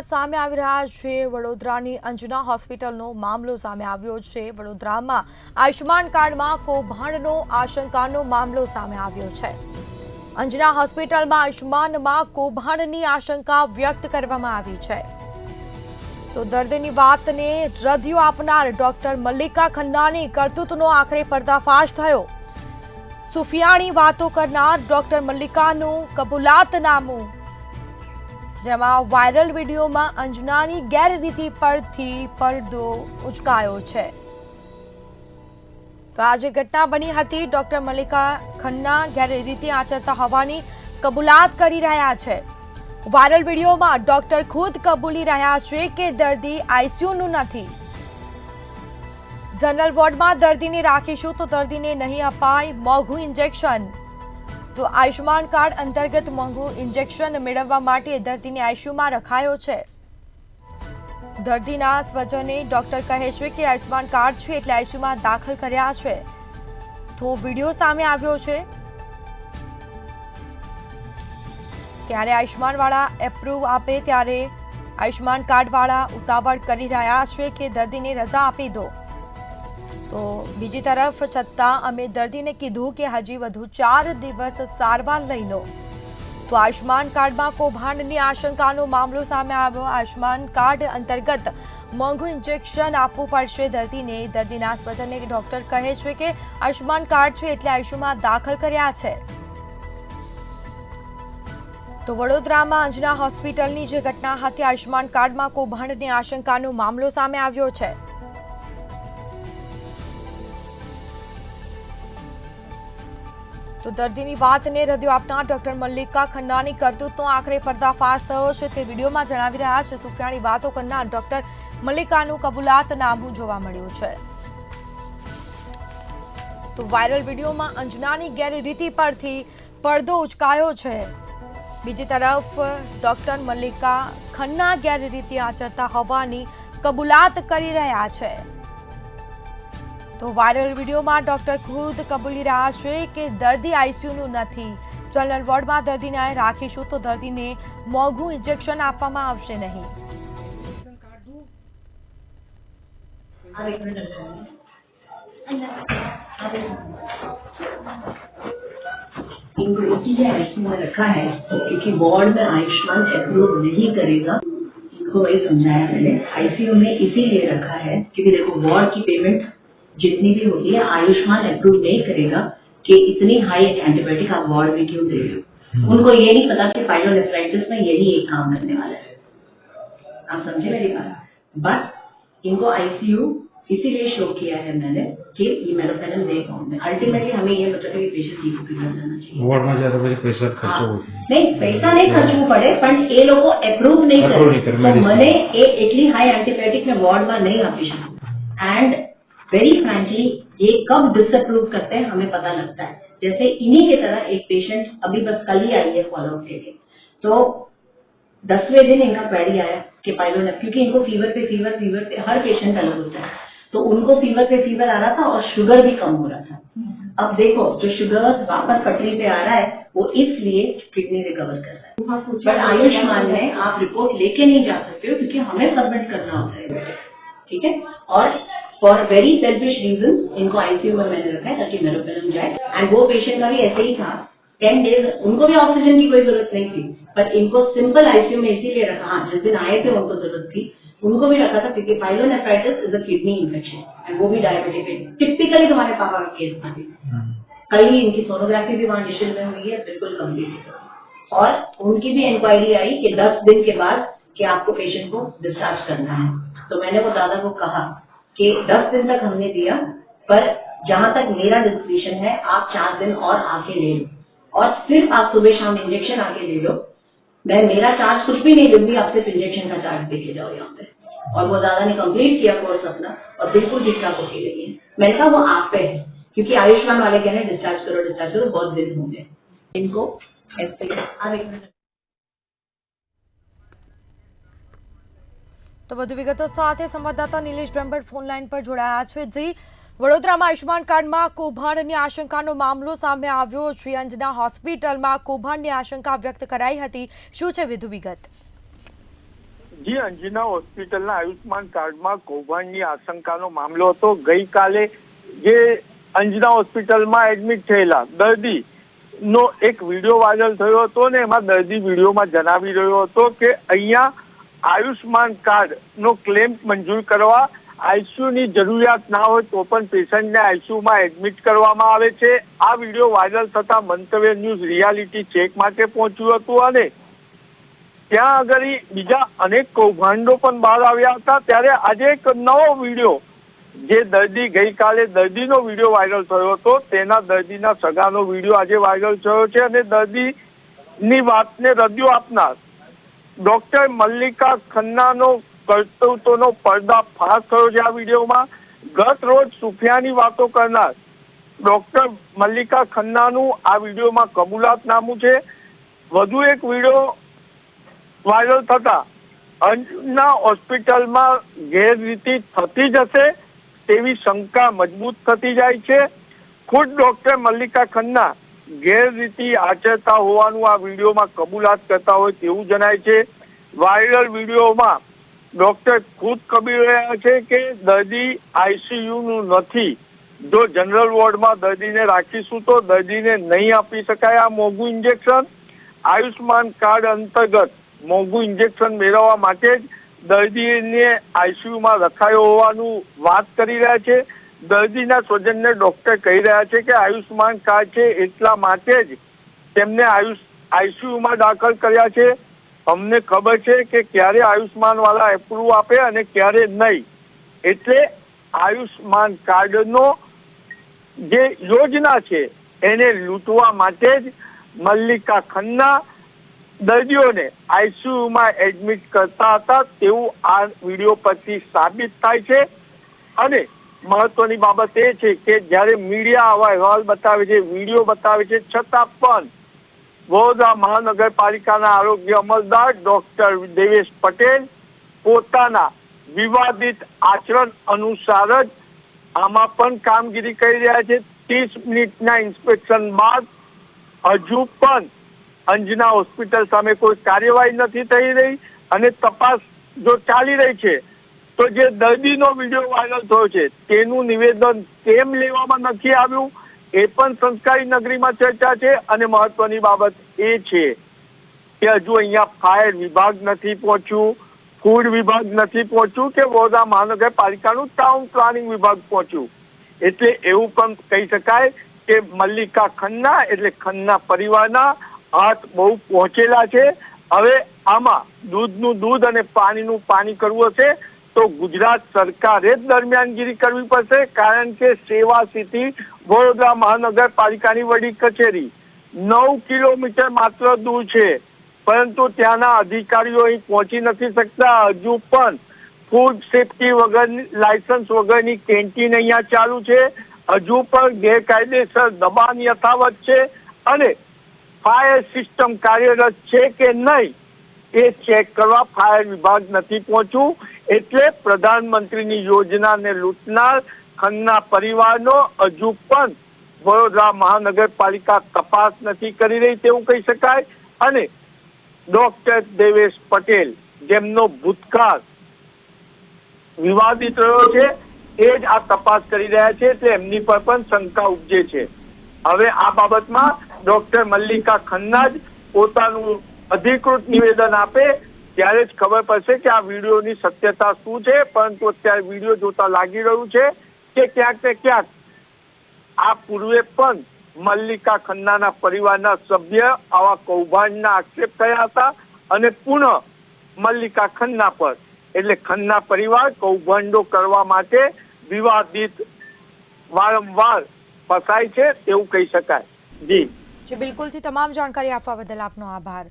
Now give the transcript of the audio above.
સામે આવી રહ્યા છે વડોદરાની અંજના હોસ્પિટલનો મામલો સામે આવ્યો છે। વડોદરામાં આયુષ્માન કાર્ડમાં કૌભાંડનો આશંકાનો મામલો સામે આવ્યો છે। અંજના હોસ્પિટલમાં આયુષ્માનમાં કૌભાંડની આશંકા વ્યક્ત કરવામાં આવી છે। તો દર્દીની વાતને રદિયો આપનાર ડોક્ટર મલ્લિકા ખન્નાની કરતૂતનો આખરે પર્દાફાશ થયો। સુફિયાણી વાતો કરનાર ડોક્ટર મલ્લિકાનું કબૂલાતનામું, જેમાં વાયરલ વિડીયોમાં અંજનાની ગેરરીતિ પરથી પડદો ઉચકાયો છે। તો આજે ઘટના બની હતી। ડોક્ટર મલ્લિકા ખન્ના ગેરરીતિ આચરતા હોવાની કબૂલાત કરી રહ્યા છે। વાયરલ વિડીયોમાં ડોક્ટર ખુદ કબૂલી રહ્યા છે કે દર્દી આઈસીયુનું નથી। જનરલ વોર્ડમાં દર્દીને રાખીશું તો દર્દીને નહીં અપાય મોંઘું ઇન્જેક્શન। તો આયુષ્માન કાર્ડ અંતર્ગત મોંઘું ઇન્જેક્શન મેળવવા માટે દર્દીને આઈસીયુમાં રખાયો છે। દર્દીના સ્વજને ડોક્ટર કહે છે કે આયુષ્માન કાર્ડ છે એટલે આઈસીયુમાં દાખલ કર્યા છે। તો વિડીયો સામે આવ્યો છે ત્યારે આયુષ્માનવાળા એપ્રુવ આપે ત્યારે આયુષ્માન કાર્ડવાળા ઉતાવળ કરી રહ્યા છે કે દર્દીને રજા આપી દો। તો બીજી તરફ છતાં અમે દર્દીને કીધું કે હજી વધુ 4 દિવસ સારવાર લઈ લો। તો આયુષ્માન કાર્ડમાં કૌભાંડની આશંકાનો મામલો સામે આવ્યો। આયુષ્માન કાર્ડ અંતર્ગત મોંઘું ઇન્જેક્શન આપવું પડશે દર્દીને। દર્દીના સ્વજને ડોક્ટર કહે છે કે આયુષ્માન કાર્ડ છે એટલે આઈસીયુમાં દાખલ કર્યા છે। તો વડોદરામાં અંજના હોસ્પિટલની જે ઘટના હતી, આયુષ્માન કાર્ડમાં કૌભાંડની આશંકાનો મામલો સામે આવ્યો છે। તો દર્દીની વાતને રદિયો આપનાર ડોક્ટર મલ્લિકા ખન્નાની કરતૂતનો આખરે પર્દાફાશ થયો છે। તે વિડીયોમાં જણાવી રહ્યા છે સુફિયાણી વાતો કરનાર ડોક્ટર મલ્લિકાનું કબૂલાતનામું જોવા મળ્યું છે। તો વાયરલ વિડીયોમાં અંજનાની ગેરરીતિ પરથી પડદો ઉચકાયો છે। બીજી તરફ ડોક્ટર મલ્લિકા ખન્ના ગેરરીતિ આચરતા હોવાની કબૂલાત કરી રહ્યા છે। તો વાયરલ વિડીયોમાં ડોક્ટર ખુદ કબૂલી રહ્યા છે કે દર્દી આઈસીયુનું નથી। જનરલ વોર્ડમાં દર્દીને રાખીશું તો દર્દીને મોંઘું ઇન્જેક્શન આપવામાં આવશે નહીં। इनको इसीलिए आईसीयू में रखा है क्योंकि वार्ड में आयुष्मान अप्रूव नहीं करेगा। इनको वही समझाया मैंने, आईसीयू में इसीलिए रखा है क्योंकि देखो वार्ड की पेमेंट जितनी भी होती है आयुष्मान अप्रूव नहीं करेगा कि इतनी हाई एंटीबायोटिक आप वार्ड में क्यों दे रहे हो। उनको ये नहीं पता कि पाइलोनेफ्राइटिस में यही एक काम करने वाला है। आप समझे मेरी बात। बट इनको आईसीयू इसीलिए शो किया है मैंने कि ये मेरोपेनम दे पाऊंगे। अल्टीमेटली हमें ये बता कि पेशेंट ठीक होकर घर जाना चाहिए। वार्ड में ज्यादा पैसा खर्च हो नहीं, पैसा नहीं खर्चવું પડે પણ એ લોકો એપ્રૂવ નહીં કરે તો મને એ એટલી હાઈ એન્ટીબાયોટિક में वार्ड में नहीं આપી શકું। एंड वेरी फ्रैंकली ये कब डिसअप्रूव करते हैं हमें पता लगता है। जैसे इन्हीं की तरह एक पेशेंट अभी बस कल ही आई है फॉलोअप के लिए, तो 10वें दिन इनका क्वेरी आया कि पाइलोनेफ्राइटिस, क्योंकि इनको फीवर पे हर पेशेंट अलग होता है, तो उनको फीवर पे फीवर आ रहा था और शुगर भी कम हो रहा था। अब देखो जो शुगर वापस पटरी पे आ रहा है वो इसलिए किडनी रिकवर कर रहा है। बट आयुष्मान में आप रिपोर्ट लेके नहीं जा सकते हो क्योंकि हमें सबमिट करना होता है, ठीक है। और फॉर वेरी सेल्फिश रीजन इनको आईसीयू में मैंने रखा है ताकि मेरोपेनम जाए। एंड वो पेशेंट का भी ऐसे ही था, 10 डेज उनको भी ऑक्सीजन की कोई जरूरत नहीं थी, पर इनको सिंपल आईसीयू में इसीलिए रखा। हाँ, जिस दिन आए थे उनको जरूरत थी, उनको भी रखा था क्योंकि pyelonephritis is a kidney infection and वो भी डायबिटिक टिपिकली तुम्हारे पापा का केस था। कल ही इनकी सोनोग्राफी भी वहाँ डिशल में हुई है, बिल्कुल कम्प्लीट। और उनकी भी इंक्वायरी आई कि 10 दिन के बाद कि आपको पेशेंट को डिस्चार्ज करना है। तो मैंने वो दादा को कहा कि 10 दिन तक हमने दिया, पर जहां तक मेरा डिस्क्रिप्शन है आप 4 दिन और आके ले लो और सिर्फ आप सुबह शाम इंजेक्शन आके ले लो। मैं मेरा चार्ज कुछ भी नहीं लूंगी, आप सिर्फ इंजेक्शन का चार्ज दे के जाओ यहाँ पे। और वो दादा ने कंप्लीट किया कोर्स अपना और बिल्कुल ठीक ठाक होके लगी है। मैंने कहा वो आप पे है क्योंकि आयुष्मान वाले कह रहे हैं डिस्चार्ज करो, बहुत दिन हो गए इनको ऐसे। તો વધુ વિગતો સાથે સંવાદદાતા નિલેશ બ્રહ્મભટ્ટ ફોન લાઈન પર જોડાયા છે। જી, વડોદરામાં આયુષ્માન કાર્ડમાં કૌભાંડની આશંકાનો મામલો સામે આવ્યો છે। અંજના હોસ્પિટલમાં કૌભાંડની આશંકા વ્યક્ત કરાઈ હતી, શું છે વધુ વિગત? જી, અંજના હોસ્પિટલના આયુષ્માન કાર્ડમાં કૌભાંડની આશંકાનો મામલો હતો. ગઈકાલે જે અંજના હોસ્પિટલમાં એડમિટ થયેલા દર્દીનો એક વિડીયો વાયરલ થયો હતો ને એમાં દર્દી વિડીયોમાં જણાવી રહ્યો હતો કે અહીંયા આયુષ્માન કાર્ડનો ક્લેમ મંજૂર કરવા આઈસીયુની જરૂરિયાત ના હોય તો પણ પેશન્ટને આઈસીયુમાં એડમિટ કરવામાં આવે છે. આ વિડીયો વાયરલ થતા મંતવ્ય ન્યૂઝ રિયાલિટી ચેક માટે પહોંચ્યું હતું અને ત્યાં આગળ બીજા અનેક કૌભાંડો પણ બહાર આવ્યા હતા. ત્યારે આજે એક નવો વિડીયો જે દર્દી ગઈકાલે દર્દીનો વિડીયો વાયરલ થયો હતો તેના દર્દીના સગાનો વિડીયો આજે વાયરલ થયો છે અને દર્દીની વાતને રદિયો આપનાર ડોક્ટર મલ્લિકા ખન્નાનો કર્તૃત્વનો પર્દાફાશ થયો છે આ વિડીયોમાં. ગત રોજ સુફિયાની વાતો કરનાર ડોક્ટર મલ્લિકા ખન્નાનું આ વિડીયોમાં કબૂલાતનામું છે. વધુ એક વિડીયો વાયરલ થતા અંજના હોસ્પિટલમાં ગેરરીતિ થતી જશે તેવી શંકા મજબૂત થતી જાય છે. ખુદ ડોક્ટર મલ્લિકા ખન્ના ગેરરીતિ આચરતા હોવાનું આ વિડીયોમાં કબૂલાત કરતા હોય તેવું જણાય છે. વાયરલ વિડીયોમાં ડોક્ટર ખુદ કબૂલી રહ્યા છે કે દર્દી આઈસીયુનું નથી. જો જનરલ વોર્ડમાં દર્દીને રાખીશું તો દર્દીને નહીં આપી શકાય આ મોંઘું ઇન્જેક્શન. આયુષ્માન કાર્ડ અંતર્ગત મોંઘું ઇન્જેક્શન મેળવવા માટે જ દર્દીને આઈસીયુમાં રખાયો હોવાનું વાત કરી રહ્યા છે. દર્દીના સ્વજનને ડોક્ટર કહી રહ્યા છે કે આયુષ્માન કાર્ડ છે એટલા માટે જ તેમને આઈસીયુમાં દાખલ કર્યા છે. અમને ખબર છે કે ક્યારે આયુષ્માન વાળા એપ્રુવ આપે અને ક્યારે નહીં. એટલે આયુષ્માન કાર્ડનો જે યોજના છે એને લૂંટવા માટે જ મલ્લિકા ખન્ના દર્દીઓને આઈસીયુમાં એડમિટ કરતા હતા તેવું આ વિડીયો પરથી સાબિત થાય છે. અને મહત્વની બાબત એ છે કે જ્યારે મીડિયા આવા અહેવાલ બતાવે છે, વિડીયો બતાવે છે, છતાં પણ વડોદરા મહાનગરપાલિકાના આરોગ્ય અમલદાર ડોક્ટર દેવેશ પટેલ પોતાના વિવાદિત આચરણ અનુસાર જ આમાં પણ કામગીરી કરી રહ્યા છે. 30 મિનિટના ઇન્સ્પેક્શન બાદ હજુ પણ અંજના હોસ્પિટલ સામે કોઈ કાર્યવાહી નથી થઈ રહી અને તપાસ જો ચાલી રહી છે તો જે દર્દીનો વિડીયો વાયરલ થયો છે તેનું નિવેદન કેમ લેવામાં નથી આવ્યું એ પણ સંસ્કારી નગરીમાં ચર્ચા છે. અને મહત્વની બાબત એ છે કે હજુ અહીંયા ફાયર વિભાગ નથી પહોંચ્યું, ફૂડ વિભાગ નથી પહોંચ્યું કે વડોદરા મહાનગરપાલિકાનું ટાઉન પ્લાનિંગ વિભાગ પહોંચ્યું. એટલે એવું પણ કહી શકાય કે મલ્લિકા ખન્ના એટલે ખન્ના પરિવારના હાથ બહુ પહોંચેલા છે. હવે આમાં દૂધનું દૂધ અને પાણીનું પાણી કરવું હશે તો ગુજરાત સરકારે જ દરમિયાનગીરી કરવી પડશે. કારણ કે સેવા સિટી વડોદરા મહાનગરપાલિકાની વડી કચેરી 9 કિલોમીટર માત્ર દૂર છે, પરંતુ ત્યાંના અધિકારીઓ અહીં પહોંચી નથી શકતા. હજુ પણ ફૂડ સેફ્ટી વગરની લાયસન્સ વગરની કેન્ટીન અહીંયા ચાલુ છે. હજુ પણ ગેરકાયદેસર દબાણ યથાવત છે અને ફાયર સિસ્ટમ કાર્યરત છે કે નહીં એ ચેક કરવા ફાયર વિભાગ નથી પહોંચ્યું. એટલે પ્રધાનમંત્રીની યોજનાને લૂંટનાર ખન્ના પરિવારનો હજુ પણ વડોદરા મહાનગરપાલિકા તપાસ નથી કરી રહી તેવું કહી શકાય. અને ડોક્ટર દેવેશ પટેલ જેમનો ભૂતકાળ વિવાદિત રહ્યો છે એ જ આ તપાસ કરી રહ્યા છે એટલે એમની પર પણ શંકા ઉપજે છે. હવે આ બાબતમાં ડોક્ટર મલ્લિકા ખન્ના જ પોતાનું અધિકૃત નિવેદન આપે ત્યારે જ ખબર પડશે કે આ વિડીયોની સત્યતા શું છે. પરંતુ અત્યારે વિડીયો જોતા લાગી રહ્યું છે કે ક્યાંક ને ક્યાંક આ પૂર્વે પણ મલ્લિકા ખન્નાના પરિવારના સભ્ય આવા કૌભાંડના આક્ષેપ થયા હતા અને પુનઃ મલ્લિકા ખન્ના પર એટલે ખન્ના પરિવાર કૌભાંડો કરવા માટે વિવાદિત વારંવાર ફસાય છે તેવું કહી શકાય. જી બિલકુલથી તમામ જાણકારી આપવા બદલ આપનો આભાર.